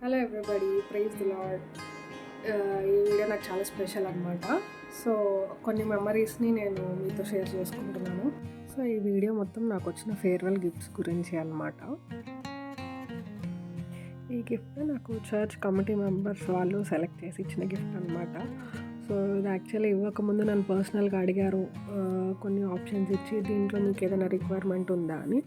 Hello everybody, praise the lord. ఈ video నాకు చాలా స్పెషల్ అనమాట. సో కొన్ని మెమరీస్ని నేను మీతో షేర్ చేసుకుంటున్నాను. సో ఈ వీడియో మొత్తం నాకు వచ్చిన ఫేర్వెల్ గిఫ్ట్స్ గురించి అనమాట. ఈ గిఫ్ట్ నాకు చర్చ్ కమిటీ మెంబర్స్ వాళ్ళు సెలెక్ట్ చేసి ఇచ్చిన గిఫ్ట్ అనమాట. సో ఇది యాక్చువల్లీ ఇవ్వకముందు నన్ను పర్సనల్గా అడిగారు, కొన్ని ఆప్షన్స్ ఇచ్చి దీంట్లో మీకు ఏదైనా రిక్వైర్మెంట్ ఉందా అని.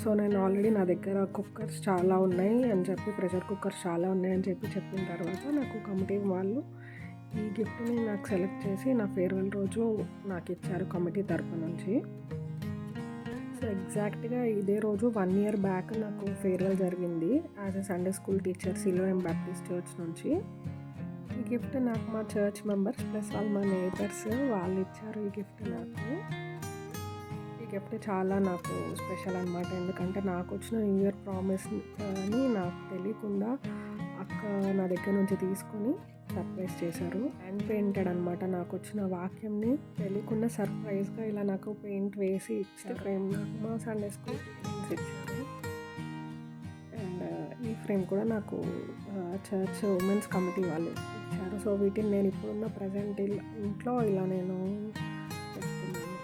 సో నేను ఆల్రెడీ నా దగ్గర కుక్కర్స్ చాలా ఉన్నాయి అని చెప్పి, ప్రెషర్ కుక్కర్స్ చాలా ఉన్నాయని చెప్పిన తర్వాత నాకు కమిటీ వాళ్ళు ఈ గిఫ్ట్ని నాకు సెలెక్ట్ చేసి నా ఫేర్వెల్ రోజు నాకు ఇచ్చారు కమిటీ తరపు నుంచి. సో ఎగ్జాక్ట్గా ఇదే రోజు 1 ఇయర్ బ్యాక్ నాకు ఫేర్వెల్ జరిగింది as a Sunday school teacher Siloam Baptist church నుంచి. ఈ గిఫ్ట్ నాకు మా చర్చ్ మెంబర్స్ ప్లస్ మా నేబర్స్ వాళ్ళు ఇచ్చారు ఈ గిఫ్ట్ నాకు. ఈ గిఫ్ట్ చాలా నాకు స్పెషల్ అనమాట, ఎందుకంటే నాకు వచ్చిన న్యూ ఇయర్ ప్రామిస్ని నాకు తెలియకుండా అక్క నా దగ్గర నుంచి తీసుకొని సర్ప్రైజ్ చేశారు. హ్యాండ్ పెయింటెడ్ అనమాట. నాకు వచ్చిన వాక్యంని తెలియకుండా సర్ప్రైజ్గా ఇలా నాకు పెయింట్ వేసి ఇచ్చారు. ఫ్రేమ్ నాకు మా సండే స్కూల్ ఇచ్చారు. అండ్ ఈ ఫ్రేమ్ కూడా నాకు చర్చ్ ఉమెన్స్ కమిటీ వాళ్ళు ఇచ్చారు. సో వీటిని నేను ఇప్పుడున్న ప్రజెంట్ ఇంట్లో ఇలా నేను పెట్టుకున్నాను.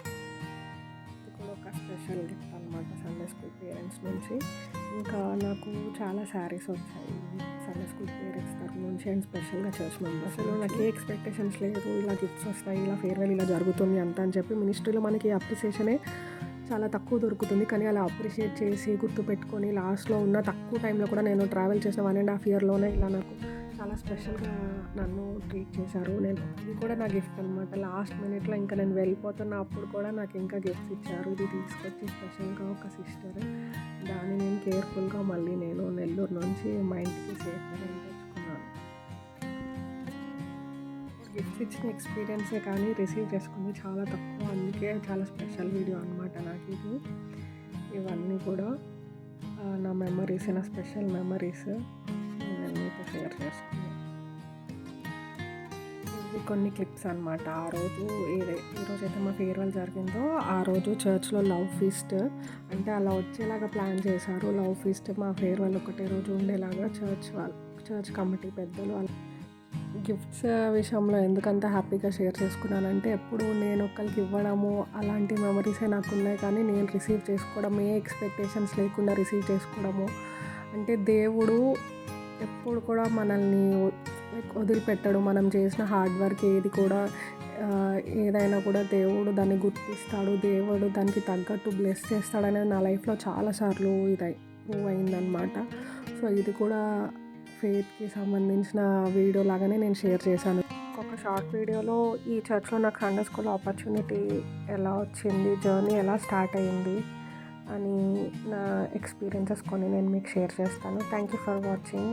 ఇది కూడా ఒక స్పెషల్ గిఫ్ట్ అనమాట సండే స్కూల్ పేరెంట్స్ నుంచి. ఇంకా నాకు చాలా శారీస్ వచ్చాయి సండే స్కూల్ పేరెంట్స్ తరఫు నుంచి అండ్ స్పెషల్గా చర్చ్ మెంబర్స్. నాకు ఏ ఎక్స్పెక్టేషన్స్ లేదు, ఇలా గిఫ్ట్స్ వస్తాయి, ఇలా ఫేర్వెల్ ఇలా జరుగుతుంది అంత అని చెప్పి. మినిస్ట్రీలో మనకి అప్రిసియేషనే చాలా తక్కువ దొరుకుతుంది, కానీ అలా అప్రిషియేట్ చేసి గుర్తుపెట్టుకొని లాస్ట్లో ఉన్న తక్కువ టైంలో కూడా నేను ట్రావెల్ చేసిన 1.5 ఇయర్లోనే ఇలా నాకు చాలా స్పెషల్గా నన్ను ట్రీట్ చేశారు. ఇది కూడా నా గిఫ్ట్ అనమాట. లాస్ట్ మినిట్లో ఇంకా నేను వెళ్ళిపోతున్న అప్పుడు కూడా నాకు ఇంకా గిఫ్ట్స్ ఇచ్చారు. ఇది తీసుకొచ్చి స్పెషల్గా ఒక సిస్టర్, దాన్ని నేను కేర్ఫుల్గా మళ్ళీ నేను నెల్లూరు నుంచి మా ఇంటికి సేఫ్గా తెచ్చుకున్నాను. గిఫ్ట్స్ ఇచ్చిన ఎక్స్పీరియన్సే కానీ రిసీవ్ చేసుకుంది చాలా తక్కువ, అందుకే చాలా స్పెషల్ వీడియో అనమాట నాకు ఇది. ఇవన్నీ కూడా నా మెమరీస్, నా స్పెషల్ మెమరీస్ నేను మీతో షేర్ చేసుకున్నాను. ఇవి కొన్ని క్లిప్స్ అనమాట. ఆ రోజు ఈరోజైతే మా ఫేర్వెల్ జరిగిందో ఆ రోజు చర్చ్లో లవ్ ఫీస్ట్ అంటే అలా వచ్చేలాగా ప్లాన్ చేశారు. లవ్ ఫీస్ట్ మా ఫేర్వెల్ ఒకటే రోజు ఉండేలాగా చర్చ్ కమిటీ పెద్దలు. గిఫ్ట్స్ విషయంలో ఎందుకంత హ్యాపీగా షేర్ చేసుకున్నానంటే, ఎప్పుడు నేను ఒకరికి ఇవ్వడము అలాంటి మెమరీసే నాకు ఉన్నాయి, కానీ నేను రిసీవ్ చేసుకోవడం ఏ ఎక్స్పెక్టేషన్స్ లేకుండా రిసీవ్ చేసుకోవడము అంటే దేవుడు ఎప్పుడు కూడా మనల్ని వదిలిపెట్టడు. మనం చేసిన హార్డ్ వర్క్ ఏది కూడా ఏదైనా కూడా దేవుడు దాన్ని గుర్తిస్తాడు, దేవుడు దానికి తగ్గట్టు బ్లెస్ చేస్తాడనేది నా లైఫ్లో చాలాసార్లు ప్రూవ్ అయిందనమాట. సో ఇది కూడా ఫెయిత్కి సంబంధించిన వీడియో లాగానే నేను షేర్ చేశాను. ఒక షార్ట్ వీడియోలో ఈ చర్చ్లో నాకు సండే స్కూల్ ఆపర్చునిటీ ఎలా వచ్చింది, జర్నీ ఎలా స్టార్ట్ అయ్యింది అని నా ఎక్స్పీరియన్సెస్ కొన్ని నేను మీకు షేర్ చేస్తాను. Thank you for watching.